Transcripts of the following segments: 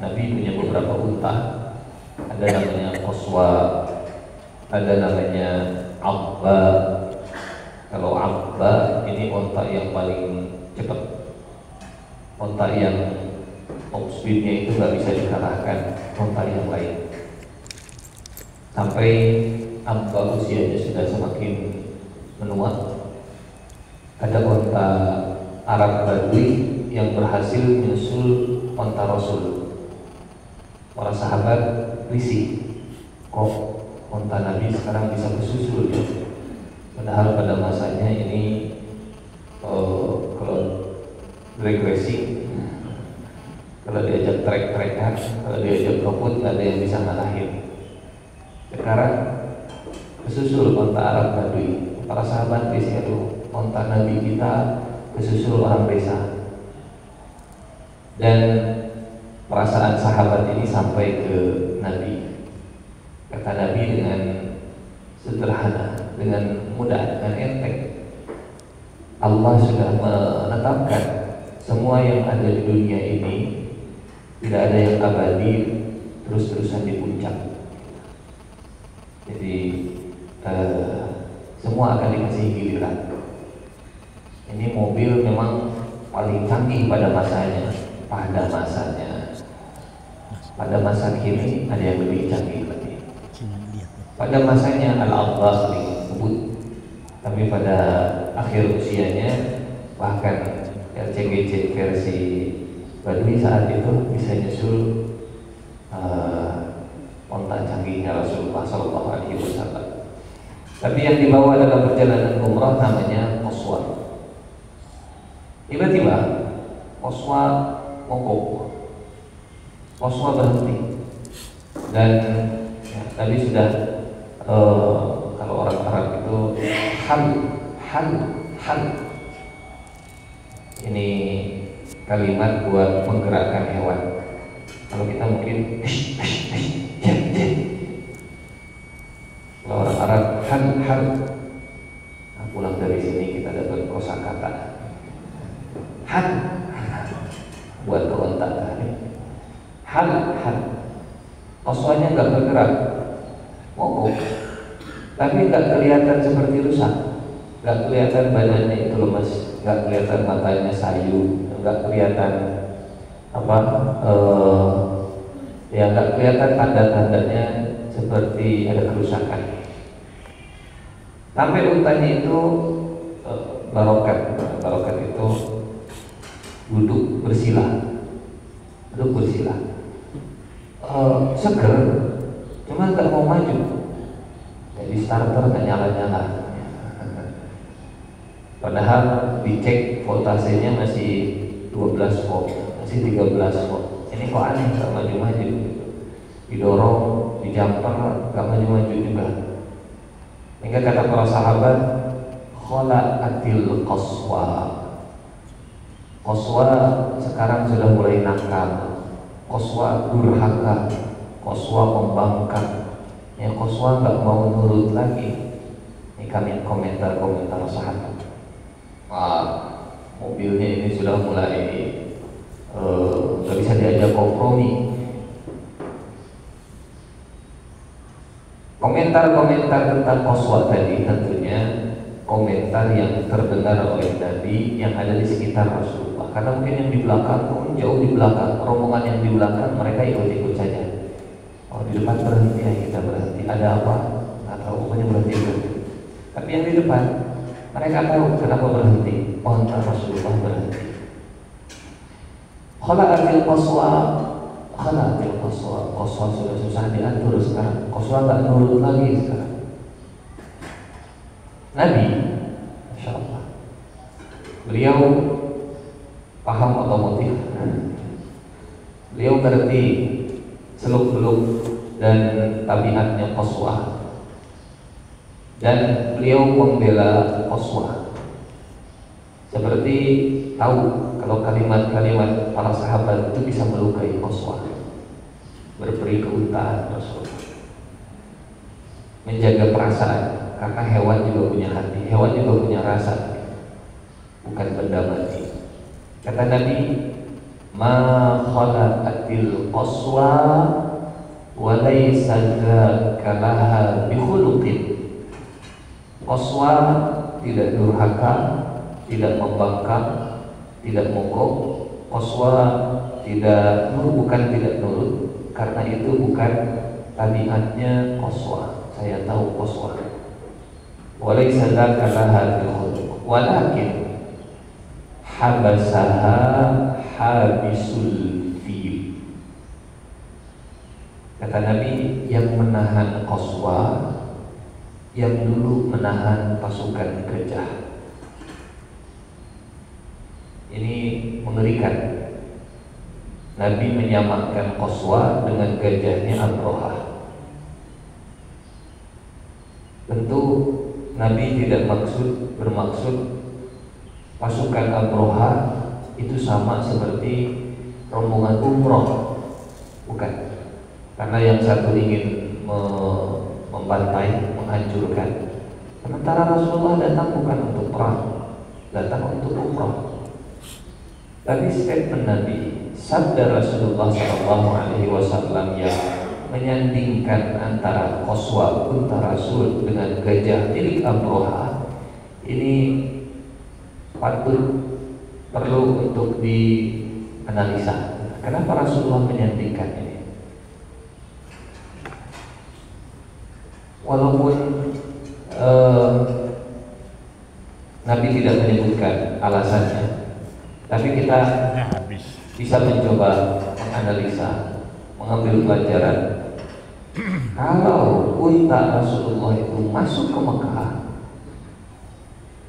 Nabi punya beberapa unta. Ada namanya Qaswa, ada namanya Abba. Kalau Abba ini unta yang paling cepat, unta yang top speednya itu nggak bisa dikalahkan unta yang lain. Sampai Abba usianya sudah semakin menua, ada unta Arab Badui yang berhasil menyusul unta Rasul. Para sahabat risih, kok unta Nabi sekarang bisa bersusul ya? Padahal pada masanya ini kalau drag racing, kalau diajak trek-trekan, kalau diajak robot nggak ada yang bisa ngalahin. Sekarang kesusul unta Arab Badui. Para sahabat risih, aduh, unta Nabi kita kesusul orang desa. Dan perasaan sahabat ini sampai ke Nabi. Kata Nabi dengan sederhana, dengan mudah, dengan enteng, Allah sudah menetapkan semua yang ada di dunia ini tidak ada yang abadi terus-terusan di puncak. Jadi semua akan dikasih giliran. Ini mobil memang paling canggih pada masanya. Pada masa kini ada yang lebih canggih lagi. Pada masanya Al-Allah paling sebut, tapi pada akhir usianya bahkan LCGC versi Badui saat itu bisa nyusul unta canggihnya Rasulullah SAW. Tapi yang dibawa dalam perjalanan umrah namanya Qaswa. Tiba-tiba Qaswa mogok, Qaswa berhenti, dan ya, tadi sudah kalau orang Arab itu hal ini kalimat buat menggerakkan hewan. Kalau kita mungkin kalau orang Arab hal. Nah, pulang dari sini kita dapat kosakata hal buat keontak tadi. Hal Qaswanya nggak bergerak, mogok, tapi nggak kelihatan seperti rusak, nggak kelihatan badannya itu lemas, nggak kelihatan matanya sayu, nggak kelihatan ya nggak kelihatan tanda-tandanya seperti ada kerusakan. Sampai untanya itu barokat itu duduk bersila, seger, cuma nggak mau maju. Jadi starter nggak nyala. Padahal dicek voltasenya masih 12 volt, masih 13 volt. Ini kok aneh, nggak maju-maju. Didorong, dijamper, nggak maju-maju juga. Hingga kata para sahabat, khala'atil Qaswa. Qaswa sekarang sudah mulai nakal. Qaswa durhaka, Qaswa pembangkang. Ya, Qaswa nggak mau nurut lagi. Ini kami komentar sahabat. Mobilnya ini sudah mulai nggak bisa diajak kompromi. Komentar tentang Qaswa tadi tentunya komentar yang terdengar oleh Nabi yang ada di sekitar Rasulullah. Karena mungkin yang di belakang, jauh di belakang, rombongan yang di belakang mereka ikut-ikut saja. Oh, di depan berhenti, ya kita berhenti. Ada apa? Nggak tahu, pokoknya berhenti. Tapi yang di depan mereka tahu kenapa berhenti. Oh, entah Rasulullah berhenti. Khala'atil Qaswa sudah susah diatur sekarang. Qaswa nggak nurut lagi sekarang. Nabi, Masya Allah, beliau paham otomotif. Beliau ngerti seluk-beluk dan tabiatnya Qaswa, dan beliau membela Qaswa. Seperti tahu kalau kalimat-kalimat para sahabat itu bisa melukai Qaswa, berberi keuntaan Rasulullah, menjaga perasaan. Karena hewan juga punya hati, hewan juga punya rasa, bukan benda mati. Kata Nabi, ma khalaqatil qaswa wa laysa dzaka laha bi khuluqin. Qaswa tidak durhaka, tidak membangkang, tidak mogok. Qaswa bukan tidak nurut, karena itu bukan tabiatnya qaswa. Saya tahu qaswa. Walaysa dzaka laha bil khuluq, walakin habasaha habisul fil. Kata Nabi, yang menahan qaswa, yang dulu menahan pasukan gajah. Ini mengerikan. Nabi menyamakan qaswa dengan gajahnya Abrahah. Tentu Nabi tidak bermaksud pasukan Abrahah itu sama seperti rombongan umroh, bukan. Karena yang satu ingin membantai, menghancurkan, sementara Rasulullah datang bukan untuk perang, datang untuk umroh. Tapi statement Nabi, sabda Rasulullah SAW yang menyandingkan antara qaswa unta Rasul dengan gajah milik Abrahah, ini perlu untuk dianalisa. Kenapa Rasulullah menyandingkan ini? Walaupun Nabi tidak menyebutkan alasannya, tapi kita bisa mencoba menganalisa, mengambil pelajaran. Kalau unta Rasulullah itu masuk ke Mekah,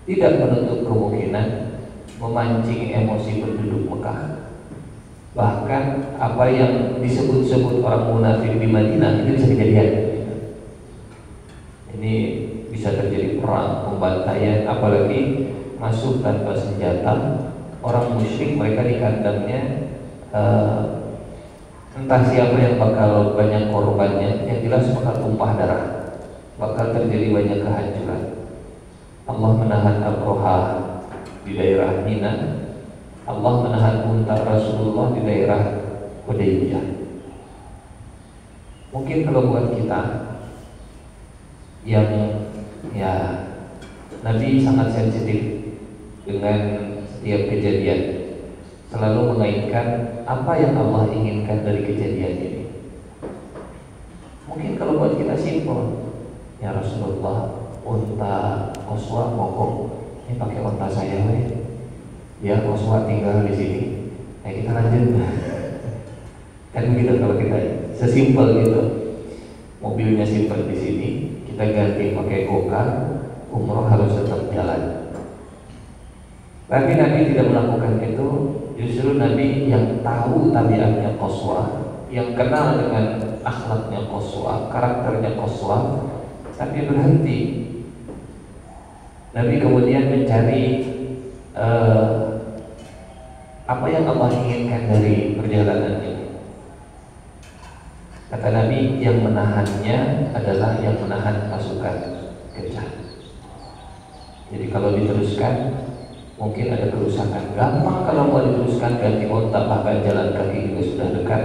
tidak menutup kemungkinan memancing emosi penduduk Mekah. Bahkan apa yang disebut-sebut orang munafik di Madinah itu bisa kejadian. Ini bisa terjadi perang, pembantaian, apalagi masuk tanpa senjata. Orang musyrik, mereka di kandangnya, entah siapa yang bakal banyak korbannya, yang jelas bakal tumpah darah, bakal terjadi banyak kehancuran. Allah menahan Abrahah di daerah Mina, Allah menahan unta Rasulullah di daerah Hudaybiyah. Mungkin kalau buat kita yang Nabi sangat sensitif dengan setiap kejadian, selalu mengaitkan apa yang Allah inginkan dari kejadian ini. Mungkin kalau buat kita simpel, ya Rasulullah, unta qaswa mogok, ini pakai unta saya ya qaswa tinggal di sini, kita lanjut. Kan begitu kalau kita sesimpel gitu. Mobilnya simpan di sini, kita ganti pakai gokar, umroh harus tetap jalan. Tapi Nabi tidak melakukan itu. Justru Nabi yang tahu tabiatnya qaswa, yang kenal dengan akhlaknya qaswa, karakternya qaswa, tapi berhenti. Nabi kemudian mencari apa yang Allah inginkan dari perjalanan ini. Kata Nabi, yang menahannya adalah yang menahan pasukan gajah. Jadi kalau diteruskan mungkin ada kerusakan. Gampang kalau mau diteruskan, ganti onta, bahkan jalan kaki juga sudah dekat.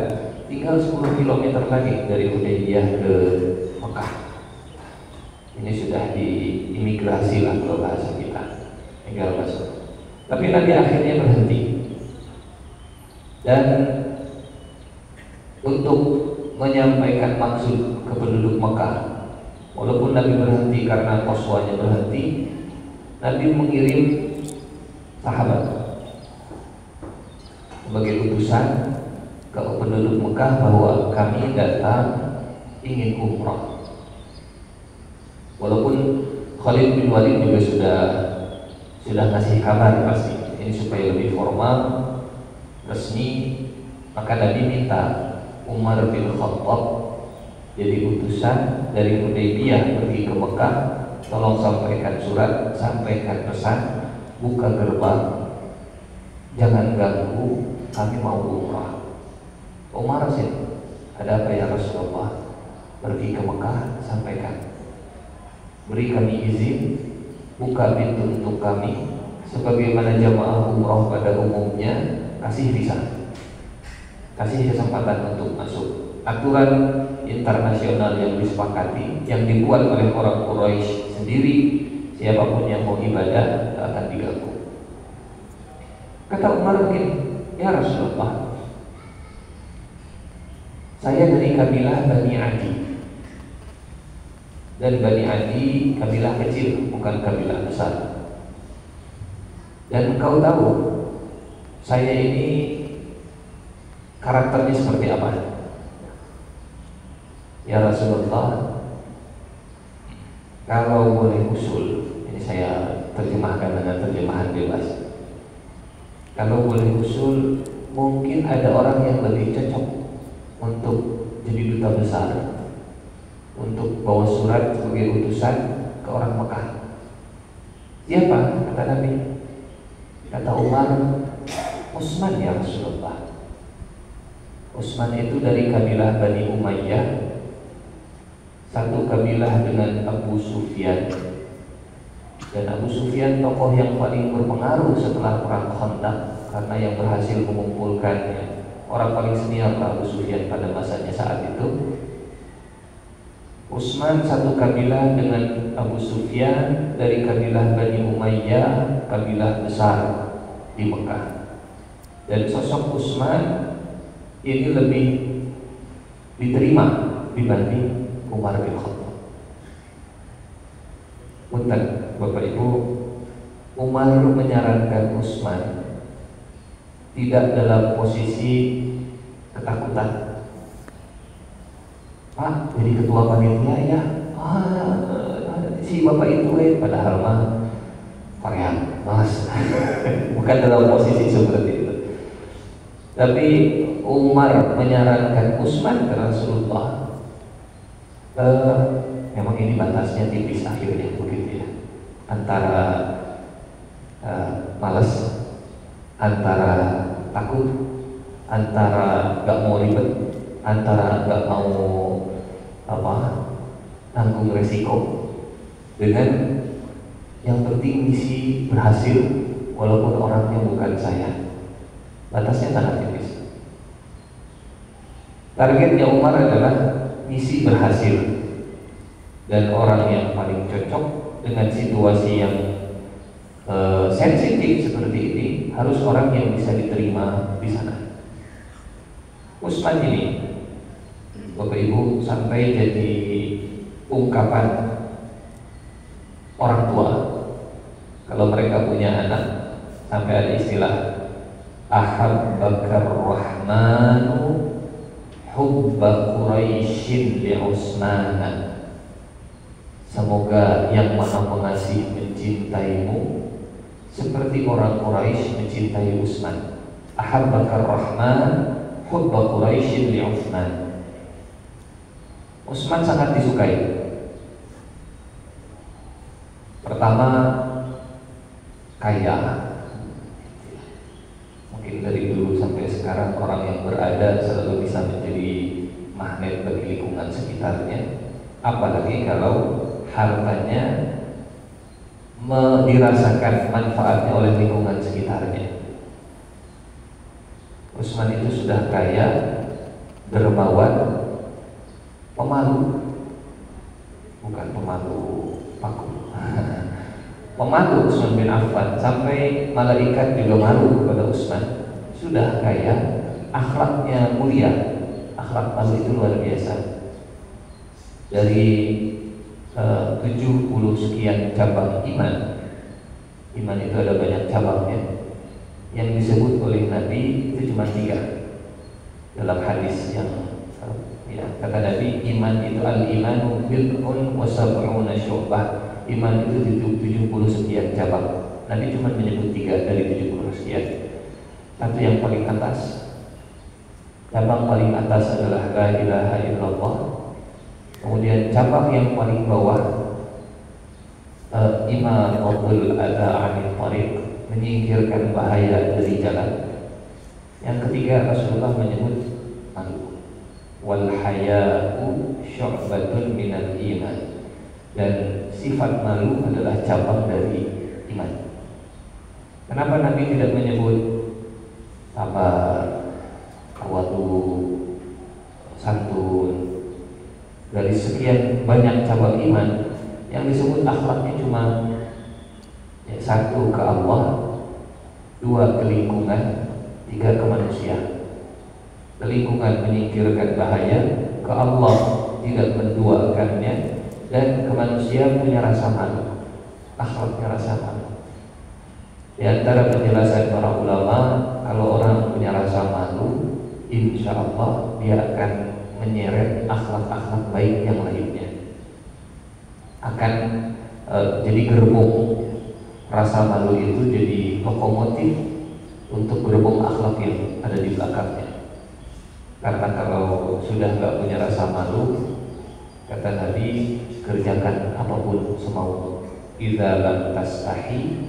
Tinggal 10 km lagi dari Hudaybiyah ke Mekah. Ini sudah di imigrasi lah kalau bahasa kita, tinggal masuk. Tapi Nabi akhirnya berhenti. Dan untuk menyampaikan maksud ke penduduk Mekah, walaupun Nabi berhenti karena qaswanya berhenti, Nabi mengirim sahabat sebagai utusan ke penduduk Mekah bahwa kami datang ingin umrah. Walaupun Khalid bin Walid juga sudah ngasih kabar pasti ini supaya lebih formal, resmi, maka Nabi minta Umar bin Khattab jadi utusan dari Hudaybiyah pergi ke Mekah, tolong sampaikan surat, sampaikan pesan, buka gerbang, jangan ganggu, kami mau umrah. Umar sih, ada apa ya Rasulullah? Pergi ke Mekah, sampaikan, beri kami izin, buka pintu untuk kami, sebagaimana jamaah umrah pada umumnya, kasih visa. kasih kesempatan untuk masuk. Aturan internasional yang disepakati, yang dibuat oleh orang Quraisy sendiri, siapapun yang mau ibadah tidak akan diganggu. Kata Umar begini, ya Rasulullah, saya dari kabilah Bani Adi, dan Bani Adi kabilah kecil, bukan kabilah besar. Dan engkau tahu saya ini karakternya seperti apa? Ya Rasulullah, kalau boleh usul, ini saya terjemahkan dengan terjemahan bebas. Kalau boleh usul, mungkin ada orang yang lebih cocok untuk jadi duta besar, untuk bawa surat sebagai utusan ke orang Mekah. Siapa? Kata Nabi. Kata Umar, Utsman ya Rasulullah. Utsman itu dari kabilah Bani Umayyah, satu kabilah dengan Abu Sufyan. Dan Abu Sufyan tokoh yang paling berpengaruh setelah perang Khandaq, karena yang berhasil mengumpulkannya orang paling senior Abu Sufyan pada masanya saat itu. Utsman satu kabilah dengan Abu Sufyan dari kabilah Bani Umayyah, kabilah besar di Mekah. Dan sosok Utsman ini lebih diterima dibanding Umar bin Khattab. Punten, Bapak Ibu, Umar menyarankan Utsman tidak dalam posisi ketakutan. Pak, jadi ketua panitia ya. Si Bapak itu padahal mah Korea, mas. Bukan dalam posisi seperti itu. Tapi Umar menyarankan Utsman ke Rasulullah. Memang ini batasnya tipis akhirnya begitu ya, antara malas, antara takut, antara gak mau ribet, antara gak mau tanggung resiko, dengan yang penting misi berhasil walaupun orangnya bukan saya. Batasnya sangat tipis. Targetnya Umar adalah misi berhasil, dan orang yang paling cocok dengan situasi yang sensitif seperti ini harus orang yang bisa diterima di sana. Utsman ini, Bapak Ibu, sampai jadi ungkapan orang tua kalau mereka punya anak, sampai ada istilah ahabbakar rahmanu hubba Quraisyin li Utsman. Semoga yang Maha Pengasih mencintaimu seperti orang Quraisy mencintai Utsman. Ahabbakar rahman hubba Quraisyin li Utsman. Utsman sangat disukai. Pertama, kaya. Mungkin dari dulu sampai sekarang orang yang berada selalu bisa menjadi magnet bagi lingkungan sekitarnya. Apalagi kalau hartanya dirasakan manfaatnya oleh lingkungan sekitarnya. Utsman itu sudah kaya, dermawan, pemalu, bukan pemalu paku. Pemalu Utsman bin Affan, sampai malaikat juga malu kepada Utsman. Sudah kaya, akhlaknya mulia. Akhlak malu itu luar biasa. Dari 70 sekian cabang iman itu ada banyak cabangnya. Yang disebut oleh Nabi itu cuma 3 dalam hadis yang kata Nabi, iman itu al-imanu bid'un wa sab'una syu'bah. Iman itu 70 sekian cabang. Nabi cuma menyebut 3 dari 70 sekian. Satu yang paling atas, cabang paling atas adalah la ilaha illallah. Kemudian cabang yang paling bawah, imanatul adza 'anil thariq, menyingkirkan bahaya dari jalan. Yang ketiga, Rasulullah menyebut malu. Wal haya'u syu'batun minal iman. Dan sifat malu adalah cabang dari iman. Kenapa Nabi tidak menyebut sabar, tawadhu, santun. Dari sekian banyak cabang iman yang disebut akhlaknya cuma ya, satu ke Allah, dua ke lingkungan, tiga ke manusia. Ke lingkungan menyingkirkan bahaya, ke Allah tidak menduakannya, dan ke manusia punya rasa malu, akhlaknya rasa malu. Di antara penjelasan para ulama, kalau orang punya rasa malu, insya Allah dia akan menyeret akhlak-akhlak baik yang lainnya, akan jadi gerbong. Rasa malu itu jadi lokomotif untuk gerbong akhlak yang ada di belakangnya. Karena kalau sudah nggak punya rasa malu, kata Nabi, kerjakan apapun semau. Idza lam tastahi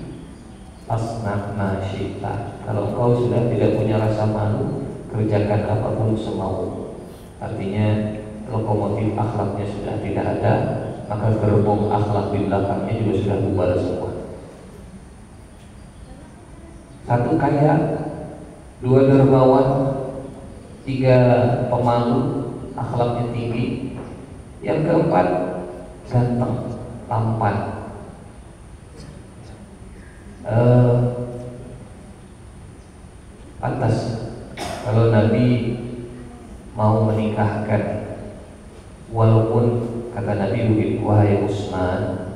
fasna ma syi'ta. Kalau engkau sudah tidak punya rasa malu, kerjakan apapun semau. Artinya lokomotif akhlaknya sudah tidak ada, maka gerbong akhlak di belakangnya juga sudah bubar semua. Satu kaya, dua dermawan, tiga pemalu, akhlaknya tinggi. Yang keempat ganteng, tampan. Pantas kalau Nabi mau menikahkan, walaupun kata Nabi, wahai Utsman,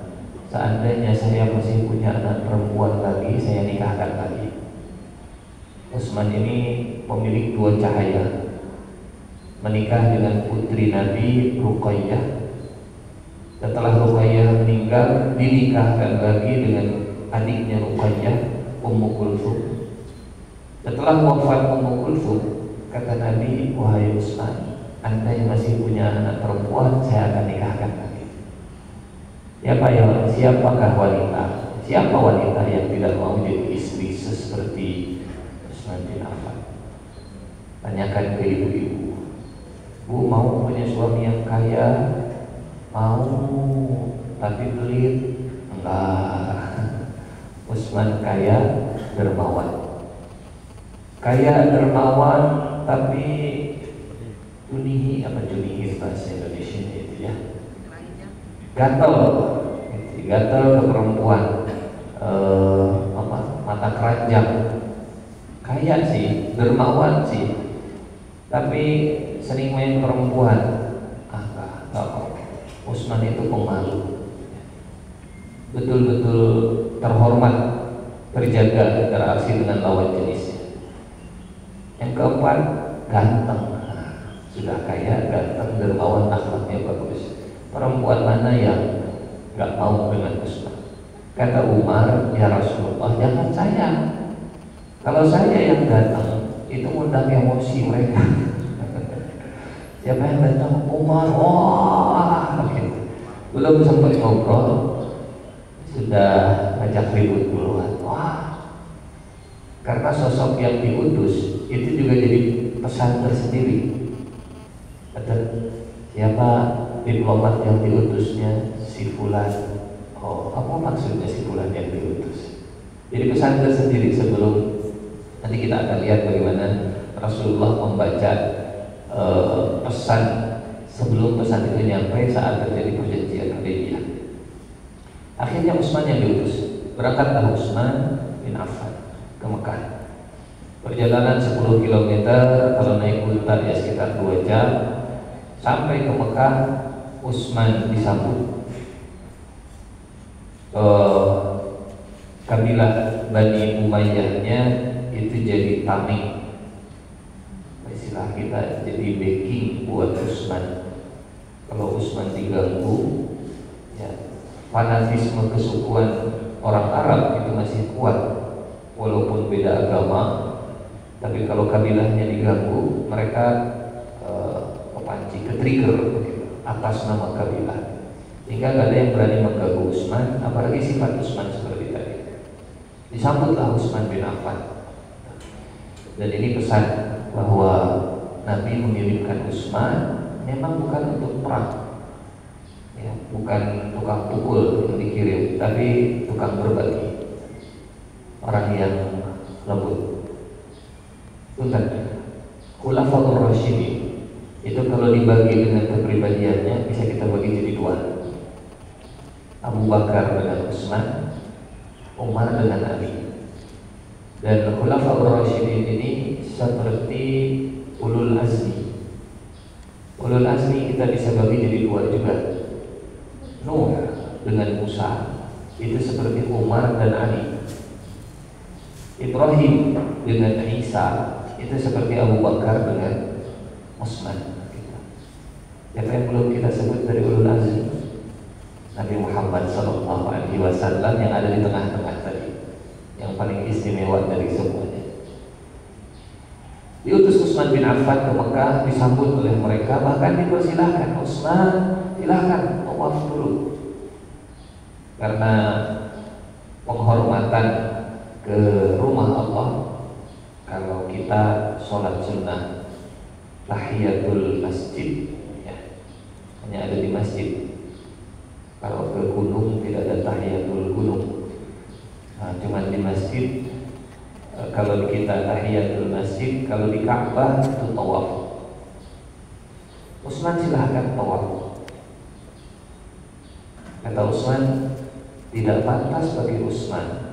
seandainya saya masih punya anak perempuan lagi, saya nikahkan lagi. Utsman ini pemilik dua cahaya, menikah dengan putri Nabi Ruqayyah. Setelah Ruqayyah meninggal, dinikahkan lagi dengan adiknya Ruqayyah, Ummu Kulthum. Setelah wafat Ummu Kulthum, kata Nabi, wahai Utsman, Anda yang masih punya anak perempuan, saya akan nikahkan lagi. Siapakah wanita? Siapa wanita yang tidak mau jadi istri seperti Utsman bin Affan? Tanyakan ke ibu-ibu. Bu, mau punya suami yang kaya? Mau, tapi pelit? Enggak. Utsman kaya, dermawan. Kaya, dermawan, tapi junihi bahasa Indonesia itu ya, gatel ke perempuan, mata keranjang. Kaya sih, dermawan sih, tapi sering main perempuan. Enggak mau. Utsman itu pemalu, betul-betul terhormat, terjaga interaksi dengan lawan jenisnya. Yang keempat, ganteng. Sudah kaya, ganteng, dermawan, akhlaknya bagus. Perempuan mana yang gak mau dengan Utsman? Kata Umar, ya Rasulullah, jangan saya. Kalau saya yang datang, itu undang emosi mereka. Siapa yang datang? Umar. Wah, belum sempat ngobrol, sudah ngajak ribut duluan. Wah, karena sosok yang diutus itu juga jadi pesan tersendiri. Kata, siapa diplomat yang diutusnya? Si Fulan. Oh, apa maksudnya si Fulan yang diutus? Jadi pesan tersendiri sebelum nanti kita akan lihat bagaimana Rasulullah membaca pesan sebelum pesan itu nyampe saat terjadi perjanjian Hudaybiyah. Akhirnya Utsman yang diutus. Berangkatlah Utsman bin Affan ke Mekah. Perjalanan 10 km, kalau naik unta ya sekitar 2 jam. Sampai ke Mekah, Utsman disambut kabilah Bani Umayyahnya itu jadi tameng. Istilah kita jadi backing buat Utsman. Kalau Utsman diganggu, ya, fanatisme kesukuan orang Arab itu masih kuat walaupun beda agama. Tapi kalau kabilahnya diganggu, mereka kepancing, ke-trigger atas nama kabilah. Sehingga gak ada yang berani mengganggu Utsman, apalagi sifat Utsman seperti tadi. Disambutlah Utsman bin Affan. Dan ini pesan bahwa Nabi mengirimkan Utsman memang bukan untuk perang, ya, bukan tukang pukul yang dikirim, tapi tukang berbagi, orang yang lembut. Bukan. Khulafaur Rasyidin itu kalau dibagi dengan kepribadiannya bisa kita bagi jadi dua. Abu Bakar dengan Utsman, Umar dengan Ali. Dan Khulafaur Rasyidin ini seperti ulul azmi. Ulul azmi kita bisa bagi jadi dua juga. Nuh dengan Musa itu seperti Umar dan Ali. Ibrahim dengan Isa itu seperti Abu Bakar dengan Utsman. Siapa yang belum kita sebut dari ulul azmi? Nabi Muhammad SAW yang ada di tengah-tengah tadi, yang paling istimewa dari semuanya. Diutus Utsman bin Affan ke Mekah, disambut oleh mereka, bahkan dipersilahkan, Utsman silahkan tawaf dulu, karena penghormatan ke rumah Allah. Kalau kita sholat sunnah tahiyatul masjid ya, hanya ada di masjid. Kalau ke gunung tidak ada tahiyatul gunung, cuma di masjid. Kalau kita tahiyatul masjid, kalau di Ka'bah itu tawaf. Utsman silahkan tawaf. Kata Utsman, tidak pantas bagi Utsman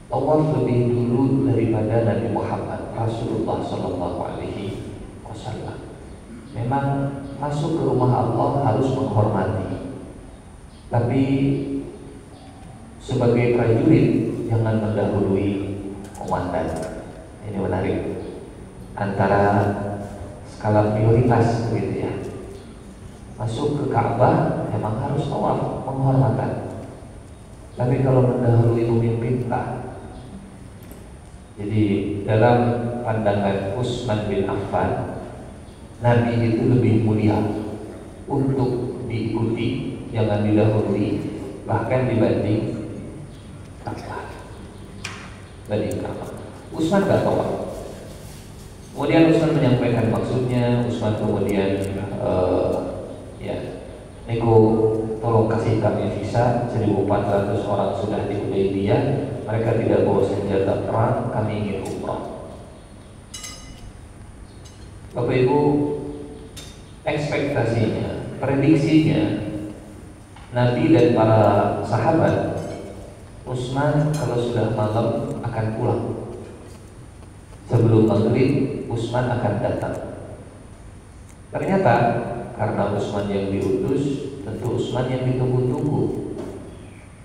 tawaf lebih dulu daripada Nabi Muhammad Rasulullah Sallallahu Alaihi Wasallam. Memang masuk ke rumah Allah harus menghormati, tapi sebagai prajurit jangan mendahului komandan. Ini menarik, antara skala prioritas begitu ya. Masuk ke Ka'bah memang harus tawaf penghormatan, tapi kalau mendahului pemimpin tak. Jadi dalam pandangan Utsman bin Affan, Nabi itu lebih mulia untuk diikuti, jangan didahului, bahkan dibanding Ka'bah. Utsman gak tahu. Kemudian Utsman menyampaikan maksudnya. Utsman kemudian nego, tolong kasih kami visa. 1.400 orang sudah di Hudaybiyah, mereka tidak bawa senjata perang, kami ingin umrah. Bapak Ibu, ekspektasinya, prediksinya Nabi dan para sahabat, Utsman kalau sudah malam akan pulang. Sebelum maghrib Utsman akan datang. Ternyata karena Utsman yang diutus, tentu Utsman yang ditunggu-tunggu.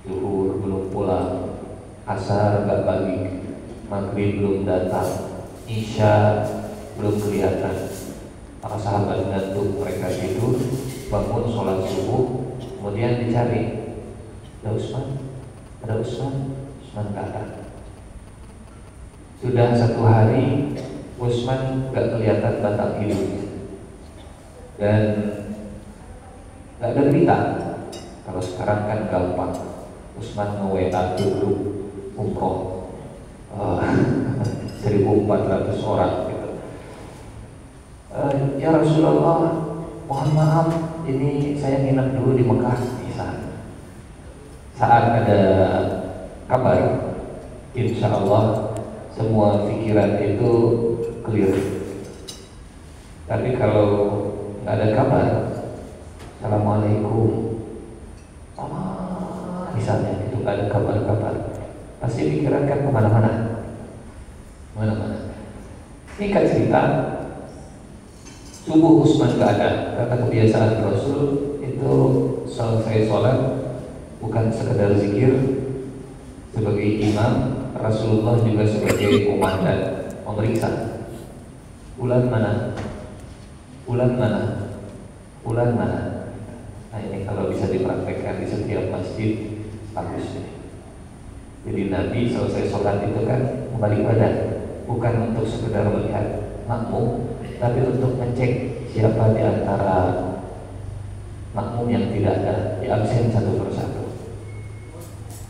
Zuhur belum pulang, asar gak balik, maghrib belum datang, isya belum kelihatan. Para sahabat ngantuk, mereka tidur, bangun sholat subuh, kemudian dicari, ada Utsman, ada Utsman, Utsman gak ada. Sudah 1 hari Utsman gak kelihatan batang hidungnya, dan gak ada berita. Kalau sekarang kan gampang, Utsman nge-WA dulu umroh 1.400 orang gitu. Ya Rasulullah, mohon maaf, ini saya nginep dulu di Mekah misalnya. Saat ada kabar, insya Allah semua pikiran itu clear. Tapi kalau nggak ada kabar, Assalamualaikum, misalnya itu nggak ada kabar-kabar, pasti pikiran kan kemana-mana, mana-mana. Singkat cerita, subuh Utsman nggak ada, karena kebiasaan Rasul itu selesai sholat bukan sekedar zikir sebagai imam, Rasulullah juga sebagai komandan memeriksa bulan mana, bulan mana, bulan mana. Nah ini kalau bisa dipraktekkan di setiap masjid bagus nih. Jadi Nabi selesai sholat itu kan kembali badan, bukan untuk sekedar melihat makmum, tapi untuk ngecek siapa di antara makmum yang tidak ada, di absen satu persatu.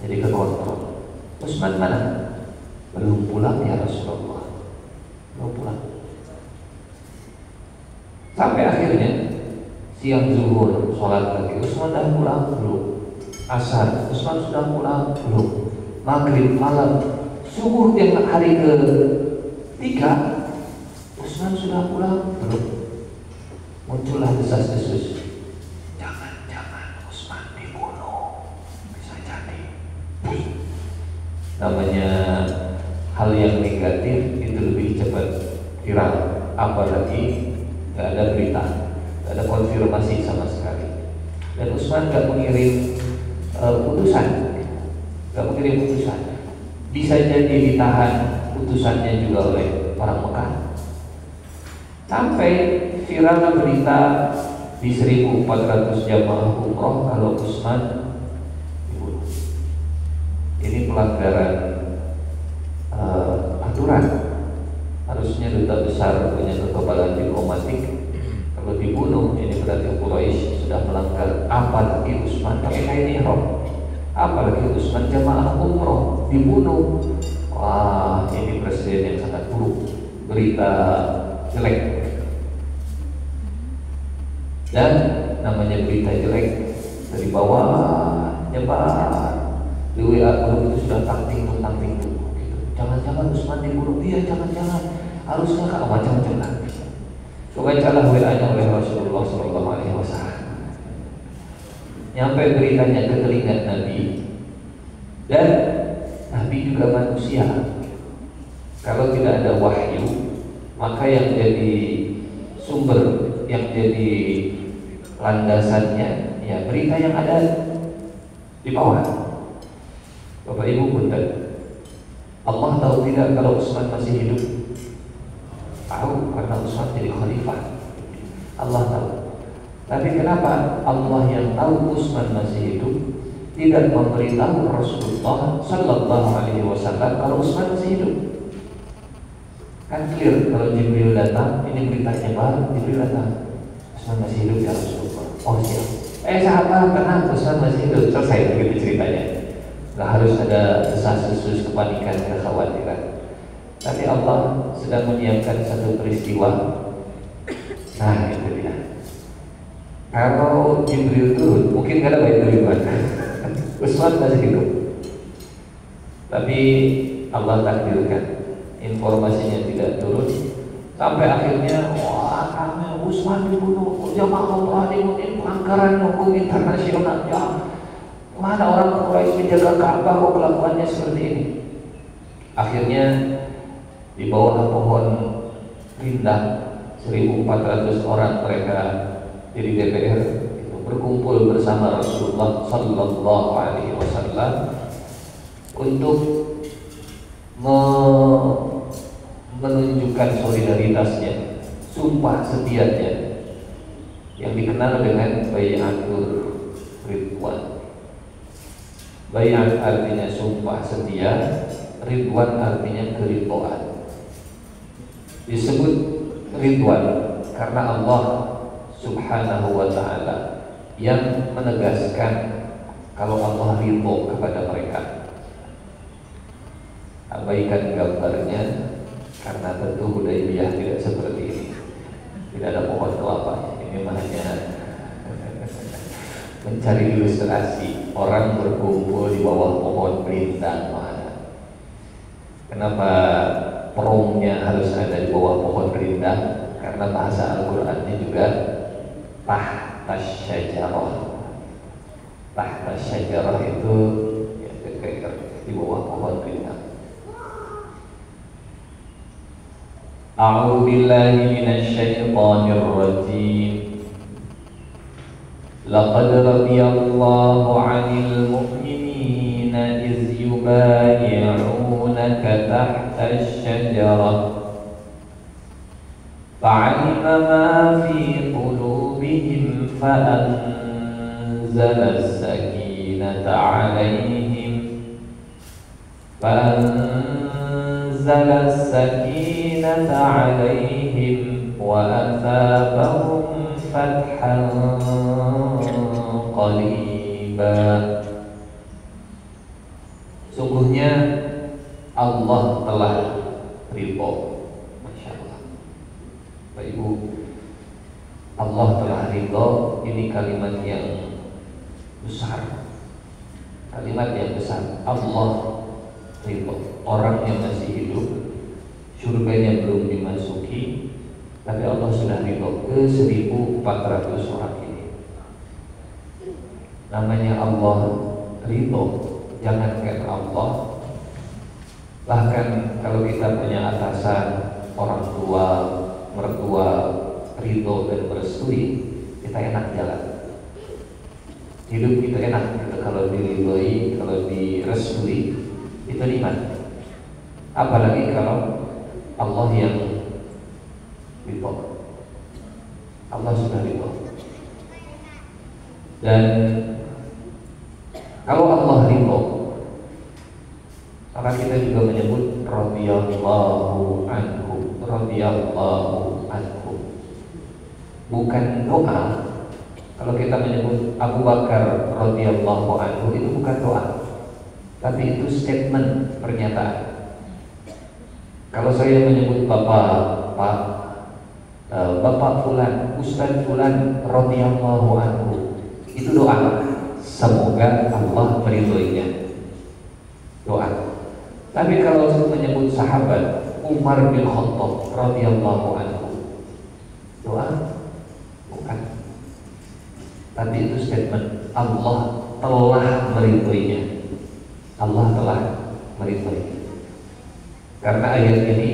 Jadi ke kontrol. Utsman mana? Belum pulang ya Rasulullah, belum pulang. Sampai akhirnya siang zuhur sholat lagi, Utsman sudah pulang belum? Asar, Utsman sudah pulang belum? Maghrib, malam, subuh yang hari ke-3, Utsman Utsman sudah pulang? Belum. Muncullah desas-desus, jangan-jangan Utsman dibunuh, bisa jadi. Namanya hal yang negatif itu lebih cepat viral, apalagi nggak ada berita, nggak ada konfirmasi sama sekali. Dan Utsman nggak mengirim putusan, bisa jadi ditahan putusannya juga oleh orang Mekah. Sampai viral berita di 1.400 jamaah umroh kalau Utsman dibunuh. Ini pelanggaran aturan. Harusnya duta besar punya kekebalan diplomatik. Kalau dibunuh, ini berarti Quraisy sudah melanggar. Apalagi Utsman pakai kain ihram, apalagi Utsman jamaah umroh dibunuh. Wah, ini presiden yang sangat buruk, berita jelek. Dan namanya berita jelek dari bawah nyebar di WA grup itu sudah tangting tuh gitu. Jangan-jangan Utsman dibunuh. Iya, jangan-jangan, harusnya kan macam-macam lagi. Kebacalah WA-nya oleh Rasulullah SAW. Nyampe beritanya ke telinga Nabi. Dan Nabi juga manusia. Kalau tidak ada wahyu, maka yang jadi sumber, yang jadi landasannya ya berita yang ada di bawah. Bapak Ibu punten, Allah tahu tidak kalau Utsman masih hidup? Tahu, karena Utsman jadi khalifah. Allah tahu. Tapi kenapa Allah yang tahu Utsman masih hidup tidak memberitahu Rasulullah Sallallahu Alaihi Wasallam kalau Utsman masih hidup? Kan clear kalau Jibril datang, ini beritanya baru. Jibril datang, Utsman masih hidup ya Rasulullah. Oh siap. Sahabat, tenang, Utsman masih hidup. Selesai begitu ceritanya. Gak harus ada desas-desus, kepanikan, kekhawatiran. Tapi Allah sedang menyiapkan satu peristiwa. Nah itu dia. Kalau Jibril turun, mungkin gak ada baik duluan. Utsman masih hidup. Tapi Allah takdirkan informasinya tidak turun. Sampai akhirnya, wah kami Utsman dibunuh, jamaah Allah dibunuh, pelanggaran hukum internasional. Ya, mana orang Quraisy menjaga Ka'bah kok kelakuannya seperti ini? Akhirnya di bawah pohon rindang 1.400 orang mereka dari DPR itu berkumpul bersama Rasulullah Sallallahu Alaihi Wasallam untuk menunjukkan solidaritasnya, sumpah setianya yang dikenal dengan Bai'atul Ridwan. Bai'at artinya sumpah setia, Ridwan artinya keridhaan. Disebut Ridwan karena Allah Subhanahu wa ta'ala yang menegaskan kalau Allah ridho kepada mereka. Abaikan gambarnya karena tentu Hudaybiyah tidak seperti ini. Tidak ada pohon kelapa. Ini hanya mencari ilustrasi orang berkumpul di bawah pohon rindang. Kenapa perongnya harus ada di bawah pohon rindang? Karena bahasa Al-Qur'annya juga tahtas syajarah. Tahtas syajarah itu ya, di bawah pohon rindang. A'udzu billahi minasy syaithanir rajim. Laqad radiyallahu 'anil mu'minina iz yubayi'unaka tahta asy-syajarah fa'alima ma fi qulubihim fa'anzala as-sakinata 'alaihim فأنزل السكينة عليهم وأثابهم فتحا قريبا. Sungguhnya Allah telah ridho. Masya Allah. Bapak Ibu, Allah telah ridho. Ini kalimat yang besar. Kalimat yang besar. Allah ridho. Orang yang masih hidup, surganya belum dimasuki, Tapi Allah sudah ridho ke 1400 orang ini. Namanya Allah ridho, jangankan Allah, bahkan kalau kita punya atasan, orang tua, mertua ridho dan merestui, kita enak jalan. Hidup kita enak gitu, kalau diridhoi, kalau direstui, itu nikmat. Apalagi kalau Allah yang ridho, Allah sudah ridho. Dan kalau Allah ridho, maka kita juga menyebut radhiyallahu anhu, radhiyallahu anhu. Bukan doa. Kalau kita menyebut Abu Bakar radhiyallahu anhu, itu bukan doa, tapi itu statement, pernyataan. Kalau saya menyebut Bapak Fulan, Ustadz Fulan radhiyallahu anhu, itu doa. Semoga Allah meridhoinya, doa. Tapi kalau menyebut sahabat Umar bin Khattab radhiyallahu anhu, doa bukan. Tapi itu statement, Allah telah meridhoinya. Allah telah meridhoinya. Karena ayat ini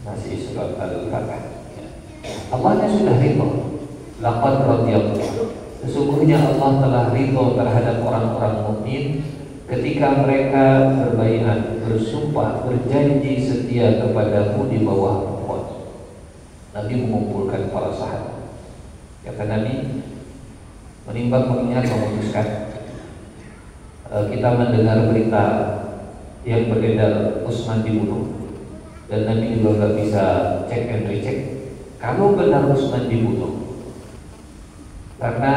masih surat Al-Fatihah. Allahnya sudah ridho. Laqad radhiyallahu. Sesungguhnya Allah telah ridho terhadap orang-orang mukmin ketika mereka berbaiat, bersumpah, berjanji setia kepadamu di bawah pohon. Nabi mengumpulkan para sahabat. Kata Nabi, menimbang mengingat memutuskan. Kita mendengar berita yang beredar Utsman dibunuh, dan Nabi juga nggak bisa cek and recheck kalau benar Utsman dibunuh, karena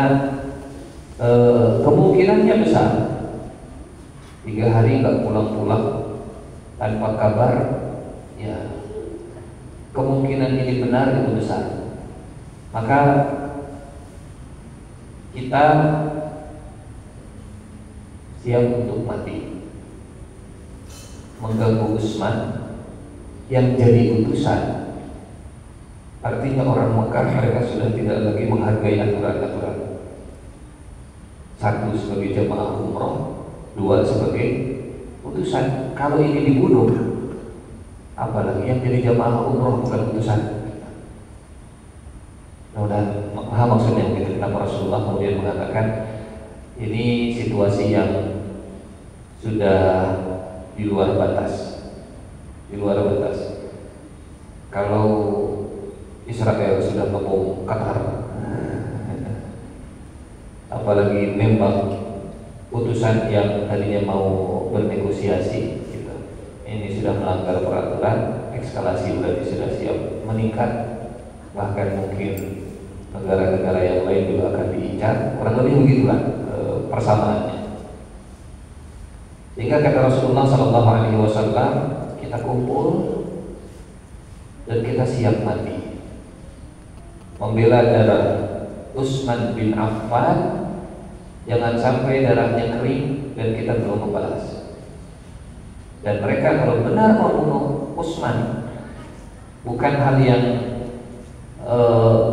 kemungkinannya besar 3 hari nggak pulang-pulang tanpa kabar, ya kemungkinan ini benar itu besar. Maka kita siap untuk mati mengganggu Utsman yang jadi utusan. Artinya orang Mekah, mereka sudah tidak lagi menghargai aturan-aturan. 1 sebagai jamaah umroh, 2 sebagai utusan. Kalau ini dibunuh, apalagi yang jadi jamaah umroh bukan utusan. Mudah-mudahan paham maksudnya begitu. Kenapa Rasulullah kemudian mengatakan ini situasi yang sudah di luar batas, di luar batas. Kalau Israel sudah ngebom Qatar, apalagi nembak putusan yang tadinya mau bernegosiasi, gitu. Ini sudah melanggar peraturan, eskalasi berarti sudah siap meningkat, bahkan mungkin negara-negara yang lain juga akan diincar. Kurang lebih begitulah persamaannya. Sehingga kata Rasulullah SAW, kita kumpul dan kita siap mati membela darah Utsman bin Affan. Jangan sampai darahnya kering dan kita belum membalas. Dan mereka kalau benar membunuh Utsman, bukan hal yang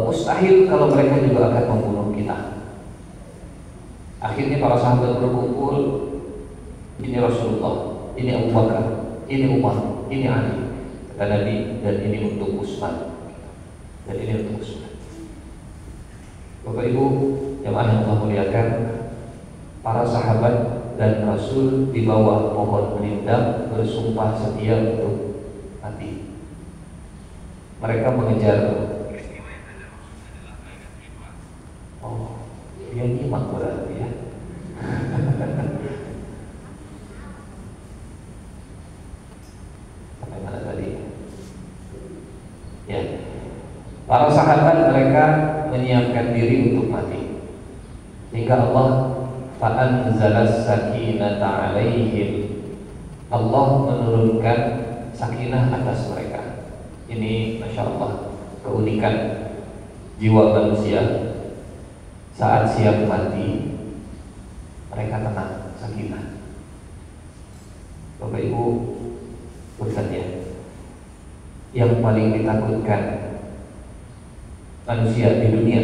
mustahil kalau mereka juga akan membunuh kita. Akhirnya para sahabat berkumpul. Ini Rasulullah, ini Abu Bakar, ini Umar, ini Ali. Kata Nabi, dan ini untuk Utsman, dan ini untuk Utsman. Bapak Ibu jamaah yang Allah muliakan, para sahabat dan Rasul di bawah pohon menindang bersumpah setia untuk mati. Mereka mengejar. Oh, dia nyimak berarti ya. Ya, para sahabat mereka menyiapkan diri untuk mati, sehingga Allah fa'anzalas sakinata alaihim, Allah menurunkan sakinah atas mereka. Ini Masya Allah keunikan jiwa manusia. Saat siap mati, mereka tenang, sakinah. Bapak Ibu, punten ya, yang paling ditakutkan manusia di dunia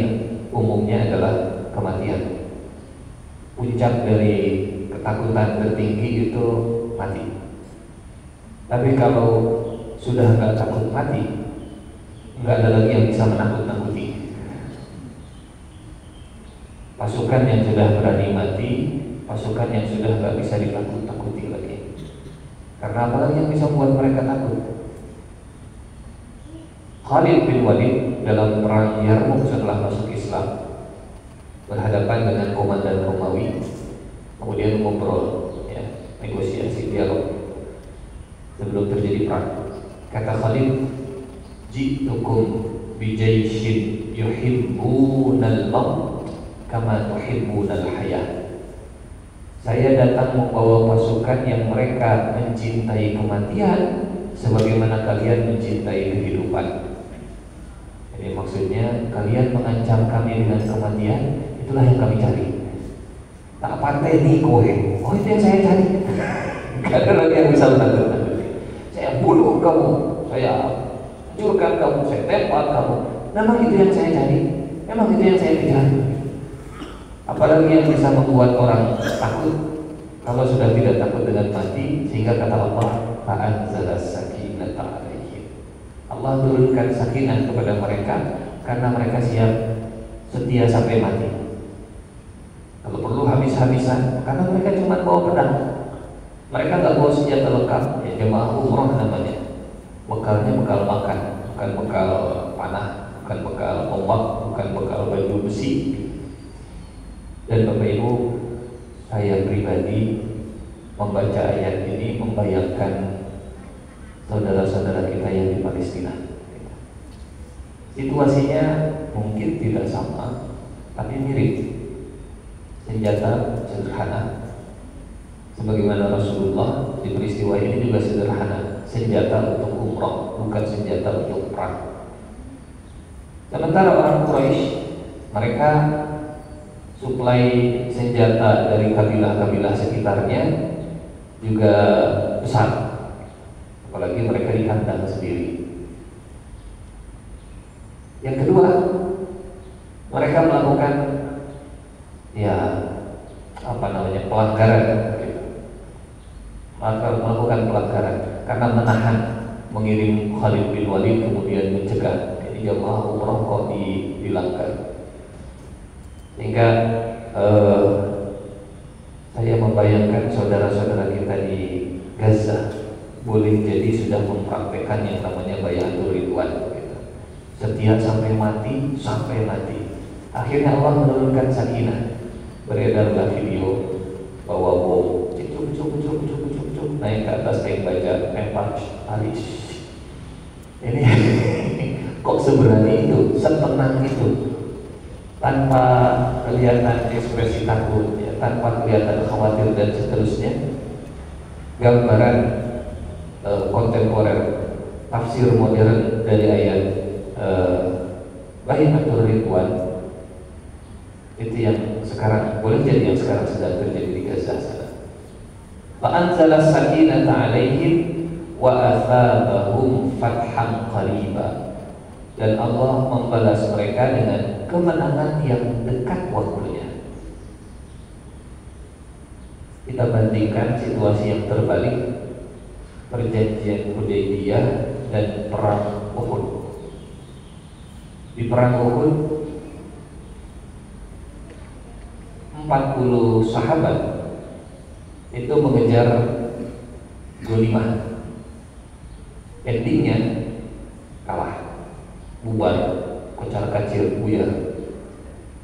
umumnya adalah kematian. Puncak dari ketakutan tertinggi itu mati. Tapi kalau sudah nggak takut mati, nggak ada lagi yang bisa menakut-nakuti. Pasukan yang sudah berani mati, pasukan yang sudah nggak bisa ditakut-takuti lagi. Karena apalagi yang bisa membuat mereka takut? Khalid bin Walid dalam perang Yarmuk setelah masuk Islam berhadapan dengan komandan Romawi, kemudian ngobrol, ya, negosiasi, dialog sebelum terjadi perang. Kata Khalid, "Ji'tukum bijayshin yuhibbunal maut kama tuhibbunal hayat." Saya datang membawa pasukan yang mereka mencintai kematian sebagaimana kalian mencintai kehidupan. Jadi maksudnya kalian mengancam kami dengan kematian, itulah yang kami cari. Tak pateni kowe. Oh, itu yang saya cari. Gak ada lagi yang bisa menakut-nakuti. Saya bunuh kamu, saya hancurkan kamu, saya tembak kamu. Memang itu yang saya cari. Memang itu yang saya kejar. Apalagi yang bisa membuat orang takut kalau sudah tidak takut dengan mati, sehingga kata Allah, "Fa'anzalas sakinata 'alaihim." Allah turunkan sakinah kepada mereka karena mereka siap setia sampai mati. Kalau perlu habis-habisan, karena mereka cuma bawa pedang. Mereka nggak bawa senjata lengkap, ya jemaah umroh namanya. Bekalnya bekal makan, bukan bekal panah, bukan bekal ombak, bukan bekal baju besi. Dan Bapak Ibu, saya pribadi membaca ayat ini membayangkan saudara-saudara kita yang di Palestina. Situasinya mungkin tidak sama, tapi mirip. Senjata sederhana, sebagaimana Rasulullah di peristiwa ini juga sederhana. Senjata untuk umrah, bukan senjata untuk perang. Sementara orang Quraisy, mereka suplai senjata dari kabilah-kabilah sekitarnya juga besar, apalagi mereka di kandang sendiri. Yang kedua, mereka melakukan pelanggaran, melakukan pelanggaran karena menahan, mengirim Khalid bin Walid kemudian mencegah. Jadi jamaah umrah kok dilanggar. Sehingga saya membayangkan saudara-saudara kita di Gaza boleh jadi sudah mempraktekkan yang namanya bayatul ridwan, gitu. Setia sampai mati, sampai mati. Akhirnya Allah menurunkan sakinah. Beredarlah video bawa bom, cuk, naik ke atas tank baja, lempar, alis. Ini kok seberani itu, setenang itu, tanpa kelihatan ekspresi takut, ya, tanpa kelihatan khawatir dan seterusnya. Gambaran kontemporer, tafsir modern dari ayat Bayatul Ridwan itu yang sekarang, boleh jadi yang sekarang sedang terjadi di Gaza sana. Fa'anzalas sakinata 'alaihim wa athabahum fathan qariba. Dan Allah membalas mereka dengan kemenangan yang dekat waktunya. Kita bandingkan situasi yang terbalik, perjanjian Hudaybiyah dan perang Uhud. Di perang Uhud 40 sahabat itu mengejar Ghanimah. Endingnya kalah, bubar, kocar-kacir, buyar.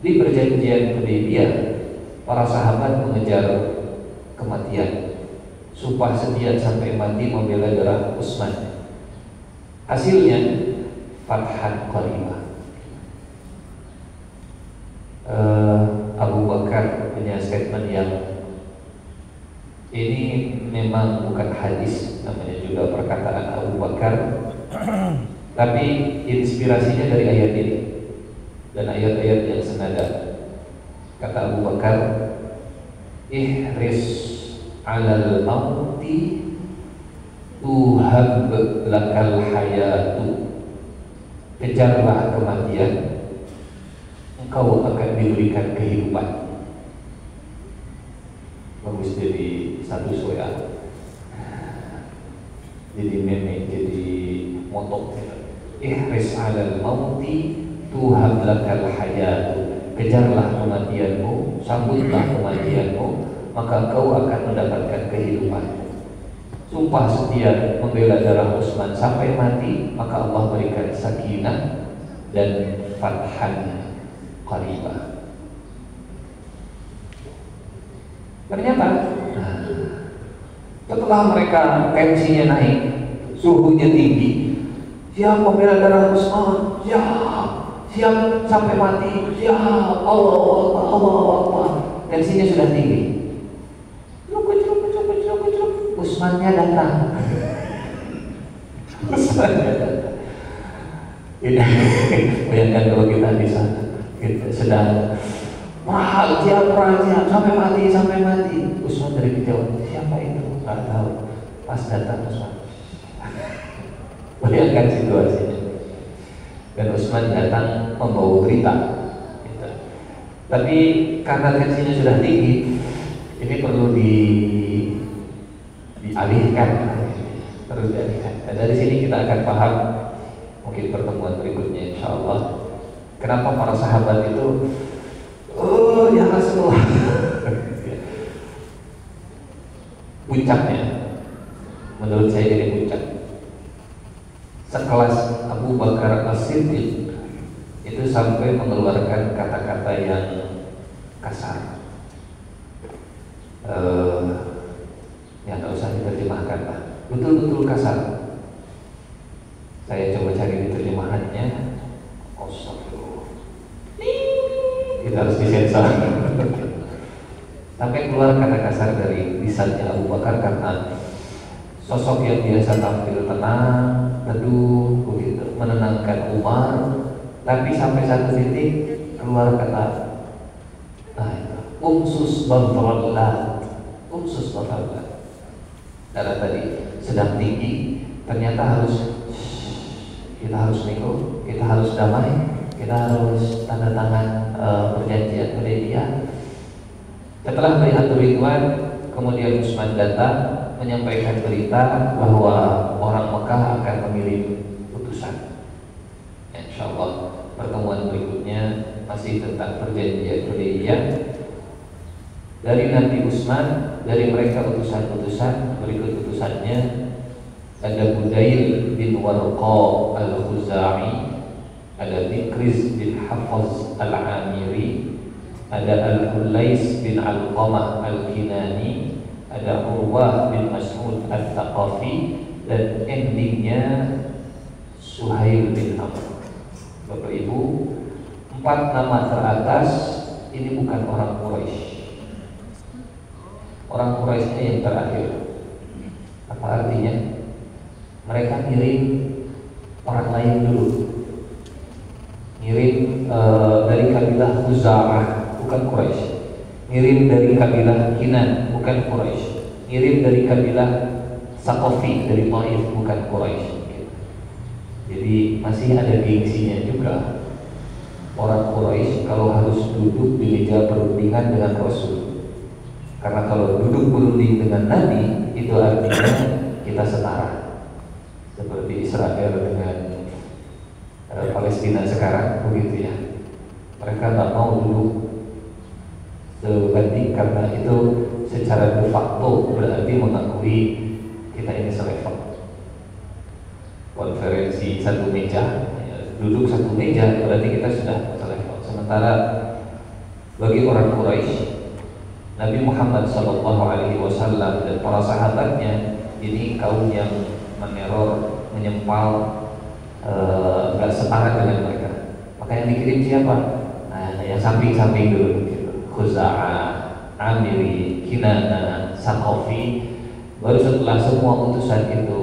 Di perjanjian Hudaybiyah, para sahabat mengejar kematian, sumpah setia sampai mati membela darah Utsman. Hasilnya fathan qaribah. Abu Bakar punya statement yang ini memang bukan hadis, namanya juga perkataan Abu Bakar, tapi inspirasinya dari ayat ini dan ayat-ayat yang senada. Kata Abu Bakar, ihris alal mauti tuhab lakal hayatu. Kejarlah kematian kau akan diberikan kehidupan. Bagus jadi status WA, jadi meme, jadi moto. Ihris 'alal mauti tuhab lakal hayat. Kejarlah kematianmu, sambutlah kematianmu, maka kau akan mendapatkan kehidupan. Sumpah setia membela darah Utsman sampai mati, maka Allah berikan sakinah dan fathan qaribah. Ternyata setelah mereka tensinya naik, suhunya tinggi, siap membela darah Utsman, siap sampai mati, siap, Allah Akbar. Tensinya sudah tinggi. Utsmannya datang. Utsmannya datang. Bayangkan kalau kita di sana, kita sedang perang, sampai mati. Utsman dari kejauhan, siapa itu? Nggak tahu. Pas datang Utsman. Bayangkan situasinya. Dan Utsman datang membawa berita. Gitu. Tapi karena tensinya sudah tinggi, ini perlu dialihkan. Dan dari sini kita akan paham mungkin pertemuan berikutnya insya Allah kenapa para sahabat itu ya Rasulullah puncaknya menurut saya jadi puncak sekelas Abu Bakar As-Siddiq itu sampai mengeluarkan kata-kata yang kasar, yang nggak usah diterjemahkan lah, betul-betul kasar. Saya coba cari terjemahannya. Astagfirullah. Kita harus disensor. Sampai keluar kata kasar dari lisannya Abu Bakar karena sosok yang biasa tampil tenang, teduh, begitu, menenangkan Umar. Tapi sampai satu titik keluar kata, umsus bantalat. Karena tadi sedang tinggi, ternyata kita harus nego, kita harus damai, kita harus tanda tangan perjanjian Hudaybiyah. Setelah melihat Ridwan, kemudian Utsman datang menyampaikan berita bahwa orang Mekah akan memilih utusan. Insya Allah pertemuan berikutnya masih tentang perjanjian Hudaybiyah. Dari Nabi Utsman, dari mereka utusan-utusan, berikut utusannya ada Budail bin Warqa al-Khuzai, ada Mikriz bin Hafaz al-Amiri, ada Al-Hulais bin Alqamah al-Kinani, ada Urwah bin Mas'ud al-Thaqafi, dan endingnya Suhail bin Amr. Bapak Ibu, 4 nama teratas ini bukan orang Quraisy. Orang Quraisynya yang terakhir. Apa artinya? Mereka ngirim orang lain dulu. Ngirim dari kabilah Khuza'ah, bukan Quraisy. Ngirim dari kabilah Kinan, bukan Quraisy. Ngirim dari kabilah Saqafi, dari Taif, bukan Quraisy. Jadi masih ada gengsinya juga. Orang Quraisy kalau harus duduk di meja perundingan dengan Rasul. Karena kalau duduk berunding dengan Nabi, itu artinya kita setara. Seperti Israel dengan Palestina sekarang, begitu ya. Mereka nggak mau duduk sebanding karena itu secara de facto berarti mengakui kita ini selevel. Konferensi satu meja, duduk satu meja berarti kita sudah selevel. Sementara bagi orang Quraisy, Nabi Muhammad SAW dan para sahabatnya ini kaum yang meneror, menyempal, gak setara dengan mereka. Maka yang dikirim siapa? Nah, yang samping-samping dulu gitu. Khuza'ah, Amiri, Kinana, Saqafi. Baru setelah semua utusan itu,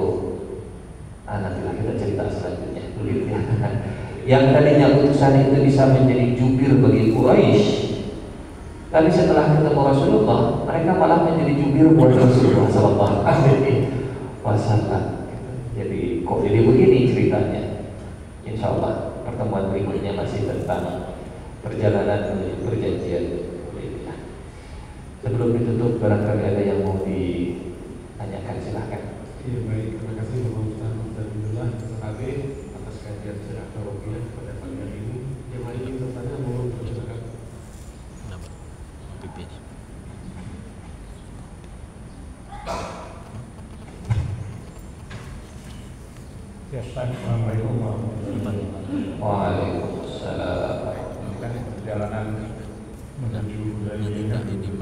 nantilah kita cerita selanjutnya, begitu ya. Yang tadinya utusan itu bisa menjadi jubir bagi Quraisy, tapi setelah ketemu Rasulullah, mereka malah menjadi jubir buat Rasulullah Sallallahu Alaihi Wasallam. Jadi kok jadi begini ceritanya? Insya Allah pertemuan berikutnya masih tentang perjalanan menuju perjanjian Hudaybiyah. Sebelum ditutup, barangkali ada yang mau ditanyakan, silahkan. Iya, baik, terima kasih Bapak Ustaz Abdullah SKB atas kajian Sirah Tarbiyah pada pagi hari ini. Yang lain ingin bertanya, mohon silakan. Ya, Assalamualaikum warahmatullahi wabarakatuh. Waalaikumsalam. Ini kan perjalanan menuju Hudaybiyah ini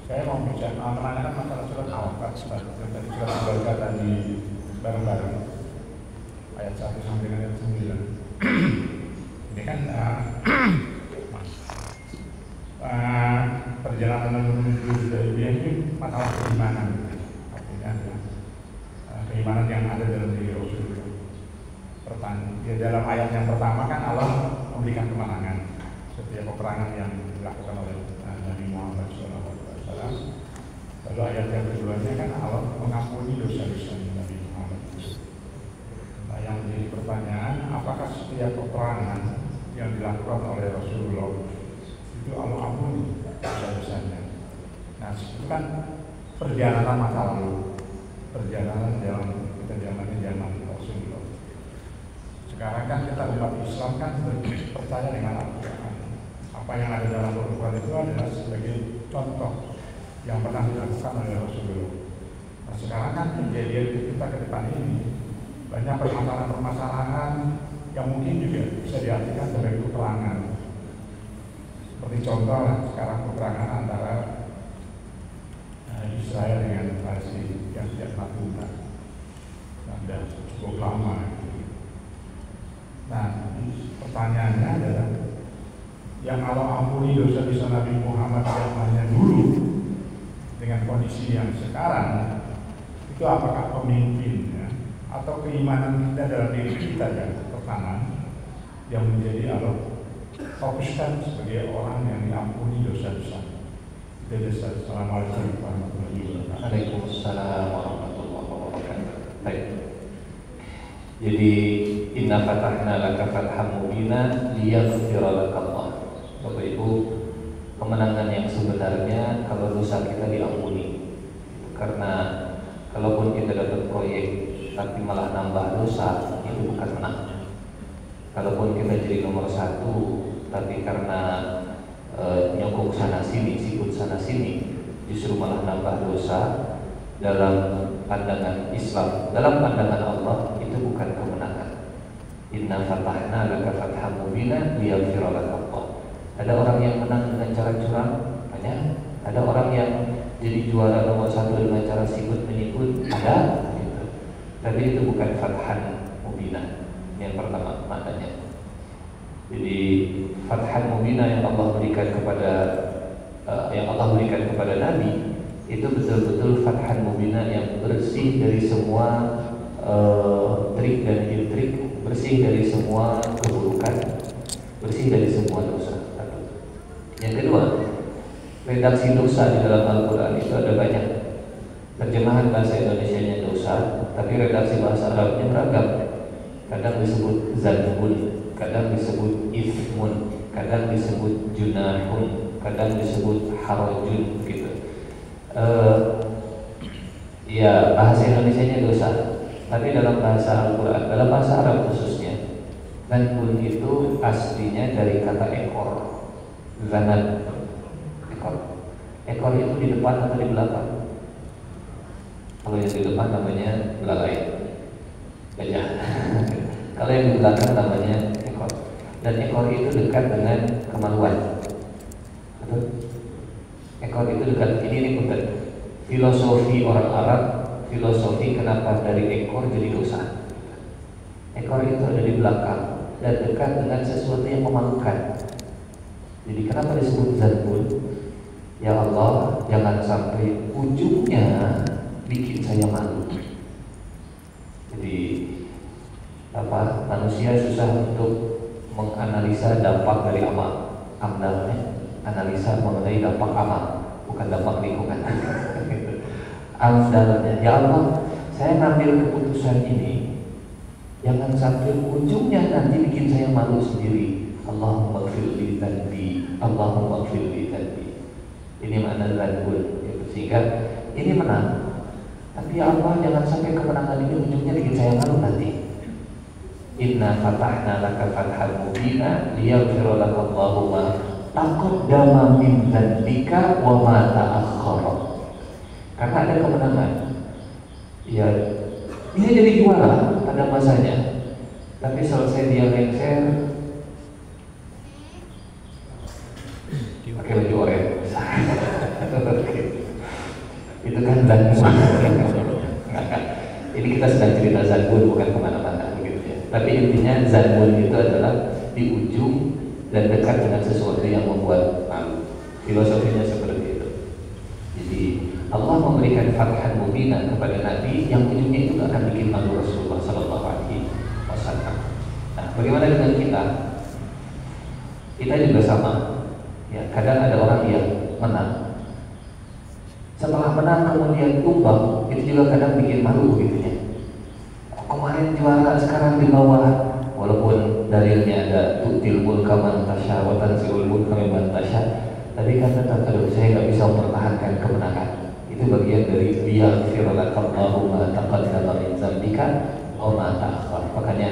saya mau menanyakan masalah surat Al-Baqarah yang tadi sudah dibaca tadi bareng-bareng ayat 1 sampai dengan ayat 9. Ini kan perjalanan menuju Hudaybiyah ini masalah keimanan, artinya keimanan yang ada dalam diri Rasulullah. Dalam ayat yang pertama kan Allah memberikan kemenangan setiap peperangan yang dilakukan oleh Nabi Muhammad SAW. Lalu ayat yang keduanya kan Allah mengampuni dosa-dosa Nabi Muhammad. Nah, yang menjadi pertanyaan, apakah setiap peperangan yang dilakukan oleh Rasulullah itu Allah ampuni dosa-dosanya? Nah, itu kan perjalanan masa lalu, perjalanan dalam zaman Rasulullah. Sekarang kan kita umat Islam kan percaya dengan Al-Quran. Apa yang ada dalam Al-Quran itu adalah sebagai contoh yang pernah dilakukan oleh Rasulullah. Nah, sekarang kan kejadian kita ke depan ini banyak permasalahan-permasalahan yang mungkin juga bisa diartikan sebagai peperangan. Seperti contoh sekarang peperangan antara Israel dengan Palestina yang tidak pernah tuntas dan cukup lama. Nah, pertanyaannya adalah yang Allah ampuni dosa-dosa Nabi Muhammad zamannya dulu dengan kondisi yang sekarang itu apakah pemimpinnya atau keimanan kita dalam diri kita yang pertama yang menjadi Allah fokuskan sebagai orang yang diampuni dosa-dosa. Assalamualaikum warahmatullahi wabarakatuh. Waalaikumsalam warahmatullahi wabarakatuh. Baik. Jadi inna fatahna laka fatham mubina liyaghfira lakallah. Bapak Ibu, kemenangan yang sebenarnya kalau dosa kita diampuni. Karena kalaupun kita dapat proyek tapi malah nambah dosa, itu bukan menang. Kalaupun kita jadi nomor 1 tapi karena nyokong sana sini, sikut sana sini, justru malah nambah dosa. Dalam pandangan Islam, dalam pandangan Allah, itu bukan kemenangan. Inna fatahna laka fatham mubina liyaghfira lakallah. Ada orang yang menang dengan cara curang, banyak. Ada orang yang jadi juara nomor 1 dengan cara sikut menyikut, ada. Gitu. Tapi itu bukan fathan mubina. Yang pertama maknanya. Jadi fathan mubina yang Allah berikan kepada Nabi itu betul-betul fathan mubina yang bersih dari semua trik dan intrik, bersih dari semua keburukan, bersih dari semua dosa. Yang kedua, redaksi dosa di dalam Al-Quran itu ada banyak. Terjemahan bahasa Indonesianya dosa, tapi redaksi bahasa Arabnya beragam. Kadang disebut zanbun, kadang disebut ithmun, kadang disebut junahun, kadang disebut harajun gitu. Ya, bahasa Indonesianya dosa, tapi dalam bahasa Al-Quran, dalam bahasa Arab khususnya, zanbun itu aslinya dari kata ekor. Zanat, ekor. Ekor itu di depan atau di belakang? Kalau yang di depan namanya belalai, gajah. Kalau yang di belakang namanya ekor. Dan ekor itu dekat dengan kemaluan. Betul? Ekor itu dekat. Ini punten. Filosofi orang Arab, filosofi kenapa dari ekor jadi dosa. Ekor itu ada di belakang dan dekat dengan sesuatu yang memalukan. Jadi kenapa disebut zanbun? Ya Allah, jangan sampai ujungnya bikin saya malu. Jadi manusia susah untuk menganalisa dampak dari amal. Amdalnya analisa mengenai dampak amal, bukan dampak lingkungan. Amdalnya, ya Allah, saya ngambil keputusan ini, jangan sampai ujungnya nanti bikin saya malu sendiri. Allahumma Allahumma ighfir li dzanbi. Ini makna zanbun, gitu. Sehingga ini menang. Tapi ya Allah, jangan sampai kemenangan ini ujungnya bikin saya malu nanti. Inna fatahna laka fathan mubina liyaghfira laka Allahu ma taqaddama min dzanbika wa ma ta'akhkhara. Karena ada kemenangan. Ya, dia jadi juara pada masanya. Tapi selesai dia lengser pakai baju oranye. Itu kan zanbun. Ini kita sedang cerita zanbun, bukan kemana-mana begitu ya. Tapi intinya zanbun itu adalah di ujung dan dekat dengan sesuatu yang membuat malu. Filosofinya seperti itu. Jadi Allah memberikan fathan mubina kepada Nabi yang ujungnya itu akan bikin malu Rasulullah Sallallahu Alaihi Wasallam. Nah, bagaimana dengan kita? Kita juga sama. Ya, kadang ada orang yang menang. Setelah menang kemudian tumbang, itu juga kadang bikin malu gitu ya. Kemarin juara, sekarang di bawah. Walaupun dalilnya ada tutil mulka man tasya wa tanzi'ul mulka mimman tasya, tapi kan tetap saya nggak bisa mempertahankan kemenangan. Itu bagian dari liyaghfir laka Allahu ma taqaddama min dzambika wa ma ta'akhkhar. Makanya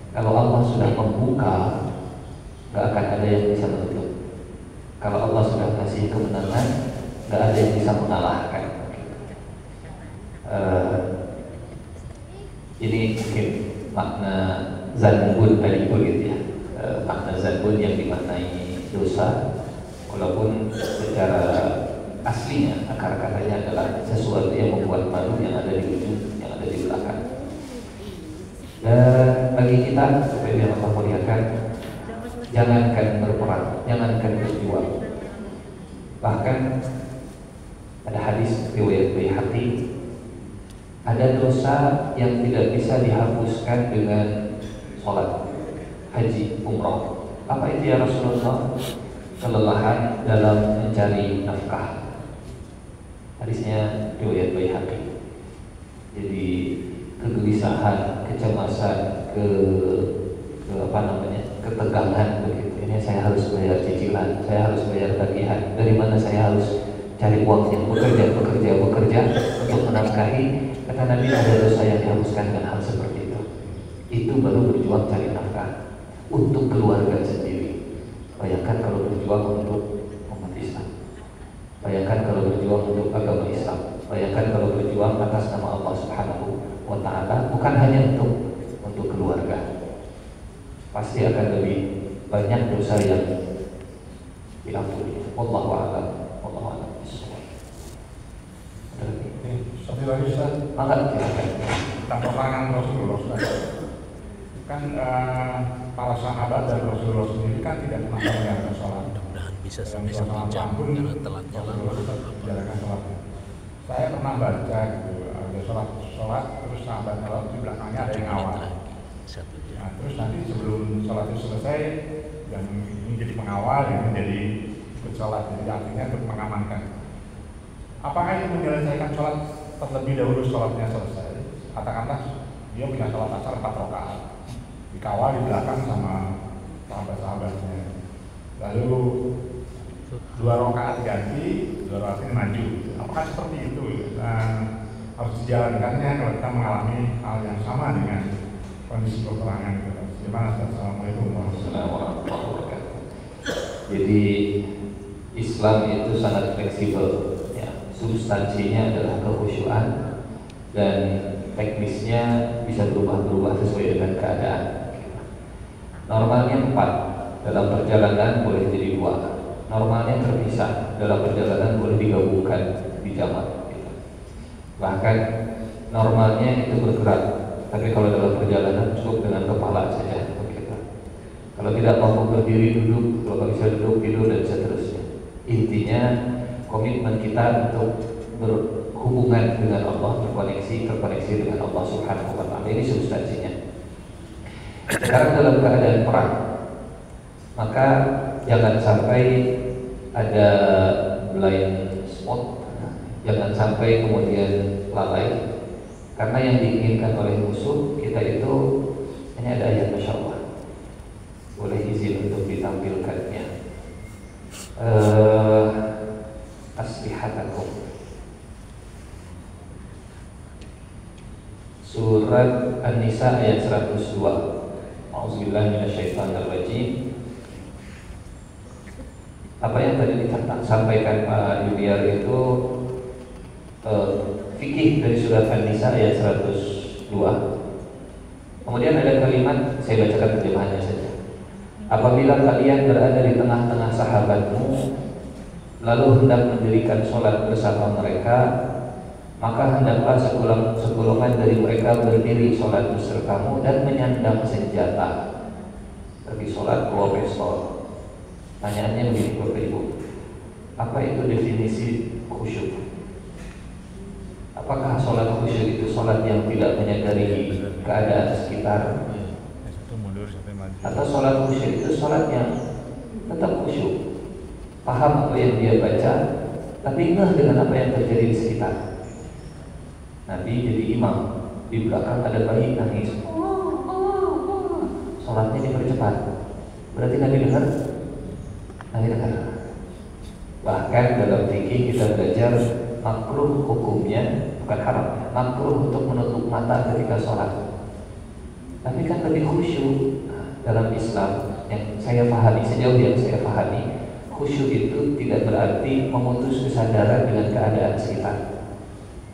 kalau Allah sudah membuka, nggak akan ada yang bisa menutup. Kalau Allah sudah kasih kemenangan, nggak ada yang bisa mengalahkan. Ini mungkin makna zanbun tadi begitu ya. Makna zanbun yang dimaknai dosa, walaupun secara aslinya akar katanya adalah sesuatu yang membuat malu yang ada di ujung, yang ada di belakang. Dan bagi kita, seperti yang Allah muliakan, jangankan berperang, jangankan berjuang. Bahkan ada hadis riwayat Baihaqi, ada dosa yang tidak bisa dihapuskan dengan sholat, haji, umrah. Apa itu ya Rasulullah? Kelelahan dalam mencari nafkah. Hadisnya riwayat Baihaqi. Jadi kegelisahan, kecemasan, ketegangan begitu. Ini saya harus bayar cicilan, saya harus bayar tagihan. Dari mana saya harus cari uangnya? Bekerja untuk menafkahi. Kata Nabi, ada dosa yang dihapuskan dengan hal seperti itu. Itu baru berjuang cari nafkah untuk keluarga sendiri. Bayangkan kalau berjuang untuk umat Islam. Bayangkan kalau berjuang untuk agama Islam. Bayangkan kalau berjuang atas nama Allah Subhanahu wa Ta'ala, bukan hanya untuk keluarga. Pasti akan lebih banyak dosa yang diampuni. Wallahu a'lam. Wallahu a'lam. Satu lagi Ustaz, tentang peperangan Rasulullah kan para sahabat dan Rasulullah sendiri kan tidak pernah menjalankan sholat. Mudah-mudahan bisa sampai 1 jam karena telatnya lama. Menjalankan sholat. Saya pernah baca gitu, ada sholat terus sahabat sholat di belakangnya ada yang awal. Nah, terus nanti sebelum sholat itu selesai, yang ini jadi pengawal, yang ini jadi ikut sholat, jadi artinya untuk mengamankan. Apakah itu menyelesaikan sholat terlebih dahulu sholatnya selesai? Katakanlah dia punya sholat asar 4 rakaat, dikawal di belakang sama sahabat-sahabatnya. Lalu 2 rakaat ganti, 2 rakaat ini maju. Apakah seperti itu? Harus dijalankannya kalau kita mengalami hal yang sama dengan kondisi peperangan itu. Gimana? Assalamualaikum warahmatullahi wabarakatuh. Jadi Islam itu sangat fleksibel. Substansinya adalah kekhusyuan dan teknisnya bisa berubah-ubah sesuai dengan keadaan. Normalnya 4, dalam perjalanan boleh jadi 2. Normalnya terpisah, dalam perjalanan boleh digabungkan di jamak. Bahkan normalnya itu bergerak, tapi kalau dalam perjalanan cukup dengan kepala saja. Kalau tidak mampu berdiri duduk, kalau nggak bisa duduk tidur dan seterusnya. Intinya komitmen kita untuk berhubungan dengan Allah, terkoneksi dengan Allah Subhanahu wa Ta'ala. Ini substansinya. Sekarang dalam keadaan perang, maka jangan sampai ada blind spot, jangan sampai kemudian lalai, karena yang diinginkan oleh musuh kita itu, ini ada ayat Masya Allah, boleh izin untuk ditampilkannya. aslihatakum. Surat An-Nisa ayat 102. A'udzubillahi minasyaitonirrajim. Apa yang tadi disampaikan Pak Yuliar itu fikih dari surat An-Nisa ayat 102. Kemudian ada kalimat, saya bacakan terjemahannya saja. Apabila kalian berada di tengah-tengah sahabatmu, lalu hendak mendirikan sholat bersama mereka, maka hendaklah segolongan dari mereka berdiri sholat besertamu dan menyandang senjata. Bagi sholat profesor. Pertanyaannya begini Bapak Ibu, apa itu definisi khusyuk? Apakah sholat khusyuk itu sholat yang tidak menyadari keadaan sekitar? Atau sholat khusyuk itu sholat yang tetap khusyuk, paham apa yang dia baca, tapi ngeh dengan apa yang terjadi di sekitar? Nabi jadi imam, di belakang ada bayi nangis, sholatnya dipercepat. Berarti Nabi dengar? Nabi dengar. Bahkan dalam fikih kita belajar makruh hukumnya, bukan haram, makruh untuk menutup mata ketika sholat. Tapi kan lebih khusyuk dalam Islam yang saya pahami, sejauh yang saya pahami, khusyuk itu tidak berarti memutus kesadaran dengan keadaan sekitar.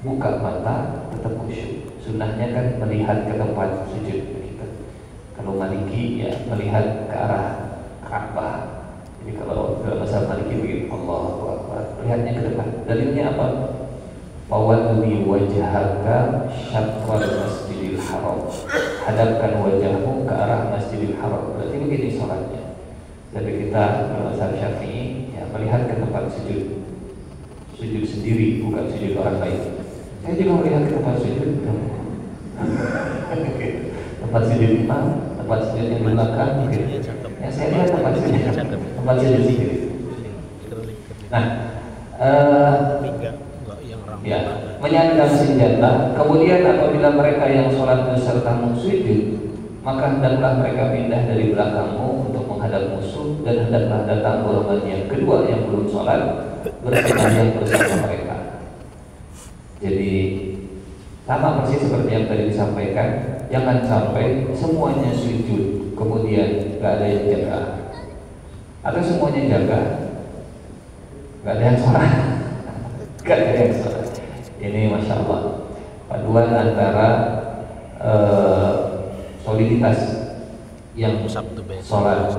Buka mata tetap khusyuk. Sunnahnya kan melihat ke tempat sujud kita. Kalau Maliki ya melihat ke arah Ka'bah. Jadi kalau dalam bahasa Maliki begitu, Allahu Akbar, melihatnya ke depan. Dalilnya apa? Fawalli wajhaka syatral Masjidil Haram. Hadapkan wajahmu ke arah Masjidil Haram. Berarti begini sholatnya. Jadi kita bermazhab Syafi'i ya melihat ke tempat sujud. Sujud sendiri, bukan sujud orang lain. Saya juga melihat ke tempat sujud. Tempat sujud imam, tempat sujud yang di belakang. Ya saya lihat tempat sujud sendiri. Nah, ya, menyandang senjata. Kemudian apabila mereka yang sholat besertamu sujud, maka hendaklah mereka pindah dari belakangmu untuk menghadap musuh, dan hendaklah datang golongan yang kedua yang belum sholat bersemayam bersama mereka. Jadi sama persis seperti yang tadi disampaikan, jangan sampai semuanya sujud kemudian gak ada yang jaga, atau semuanya jaga gak ada yang sholat. Gak ada yang sholat. Ini Masya Allah paduan antara soliditas yang sholat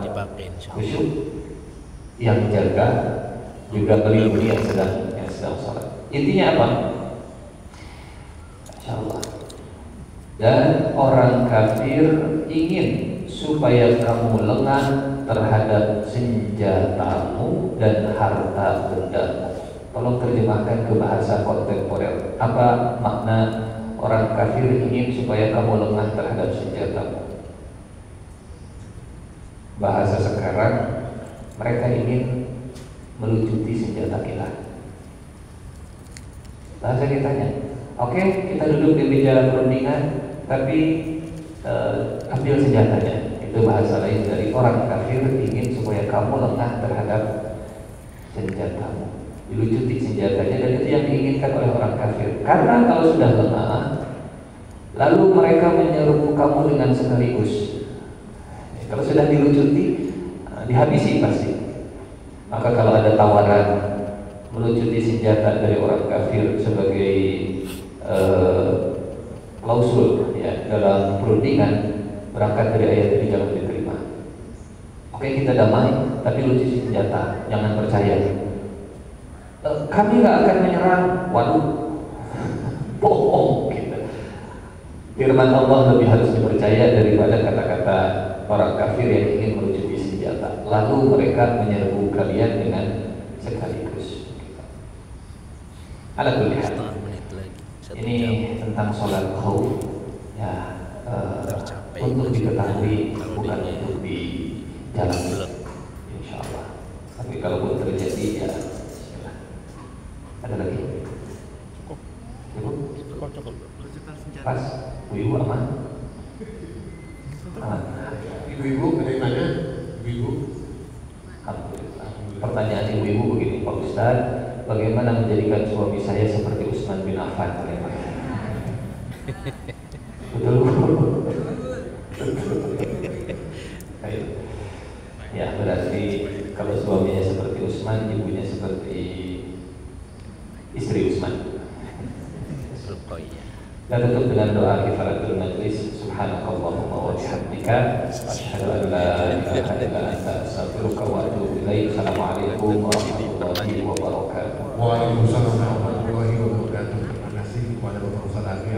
khusyuk, yang jaga juga melindungi yang sedang sholat. Intinya apa? Masya Allah. Dan orang kafir ingin supaya kamu lengah terhadap senjatamu dan harta bendamu. Tolong terjemahkan ke bahasa kontemporer. Apa makna orang kafir ingin supaya kamu lengah terhadap senjatamu? Bahasa sekarang, mereka ingin melucuti senjata kita. Bahasa kitanya, oke, kita duduk di meja perundingan, tapi ambil senjatanya. Itu bahasa lain dari orang kafir ingin supaya kamu lengah terhadap senjatamu. Dilucuti senjatanya, dan itu yang diinginkan oleh orang kafir. Karena kalau sudah lengah, lalu mereka menyerbu kamu dengan sekaligus. Kalau sudah dilucuti, dihabisi pasti. Maka kalau ada tawaran melucuti senjata dari orang kafir sebagai klausul ya dalam perundingan, berangkat dari ayat ini jangan diterima. Oke, kita damai, tapi lucuti senjata, jangan percaya. Kami nggak akan menyerang. Waduh, bohong gitu. Firman Allah lebih harus dipercaya daripada kata-kata orang kafir yang ingin melucuti senjata. Lalu mereka menyerbu kalian dengan sekaligus. Ala kulli hal. Ini tentang sholat khauf ya, untuk diketahui, bukan untuk dijalani, insya Allah. Tapi kalau pun terjadi ya. Ada lagi? Cukup. Pas, ibu aman? Aman. Ibu-ibu ada yang nanya? Ibu-ibu? Alhamdulillah. Pertanyaan ibu-ibu begini, Pak Ustadz, bagaimana menjadikan suami saya seperti Utsman bin Affan? Betul. Ya, berarti kalau suaminya seperti Utsman, ibunya seperti istri Utsman. Dan tutup dengan doa kifaratul majlis. Subhanakallahumma wa bihamdika asyhadu an la ilaha illa anta astaghfiruka wa atubu ilaik. Assalamualaikum warahmatullahi wabarakatuh. Waalaikumsalam.